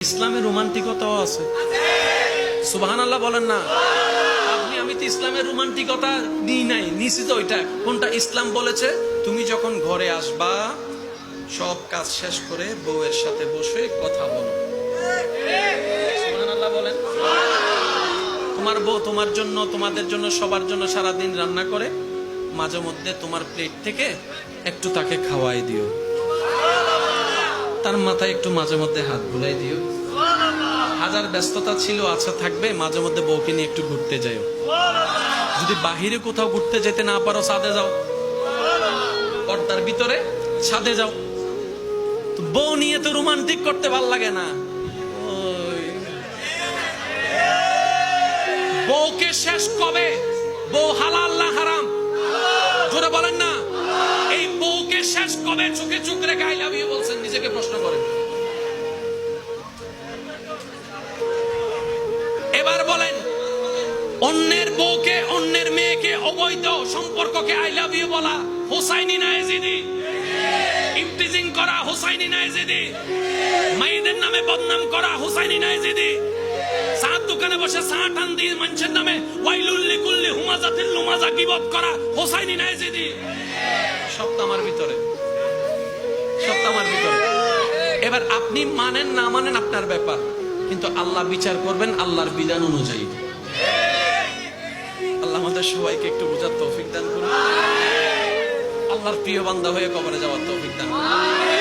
ইসলামে রোমান্টিকতাও আছে। সুবহানাল্লাহ বলেন না। আপনি আমি তো ইসলামের রোমান্টিকতা দিই নাই, নিছি তো। ওইটা কোনটা? ইসলাম বলেছে তুমি যখন ঘরে আসবা সব কাজ শেষ করে বউয়ের সাথে বসে কথা বলো। সুবহানাল্লাহ বলেন। তোমার বউ তোমার জন্য, তোমাদের জন্য, সবার জন্য সারাদিন রান্না করে, মাঝে মধ্যে তোমার প্লেট থেকে একটু তাকে খাওয়াই দিও, তার মাথায় একটু মাঝে মধ্যে হাত বুলাই দিও। হাজার ব্যস্ততা ছিল, আচ্ছা থাকবে, মাঝে মধ্যে বউকে নিয়ে একটু ঘুরতে যাও। যদি বাহিরে কোথাও ঘুরতে যেতে না পারো, ছাদে যাও, পর্দার ভিতরে ছাদে যাও। বউ নিয়ে তো রোমান্টিক করতে ভাল লাগে না। বউকে শেষ কবে? বউ হালাল না হারাম? জোরে বলেন না। এই বউকে শেষ কবে চোখে চোখ রেখে আই লাভ ইউ বলছেন? নিজেকে প্রশ্ন করেন। এবার বলেন, অন্যের বউকে, অন্যের মেয়েকে, অবৈধ সম্পর্ককে আই লাভ ইউ বলা হোসাইনি না এজিদি? ইমটিজিং করা হোসাইনি না এজিদি? মাইদের নামে বদনাম করা হোসাইনি না এজিদি? সাত দোকানে বসে চা টান দিয়ে মানুষের নামে ওয়াইলুল্লি কুল্লি হুমাজাতিল লুমাজা গীবত করা হোসাইনি না এজিদি? সব তো আমার ভিতরে, সব তো আমার ভিতরে। এবার আপনি মানেন না মানেন আপনার ব্যাপার, কিন্তু আল্লাহ বিচার করবেন আল্লাহর বিধান অনুযায়ী। আল্লাহ আমাদের সবাইকে একটু বোঝার তৌফিক দান করুন। আল্লাহর প্রিয় বান্দা হয়ে কবরে যাওয়ার তৌফিক দান করুন।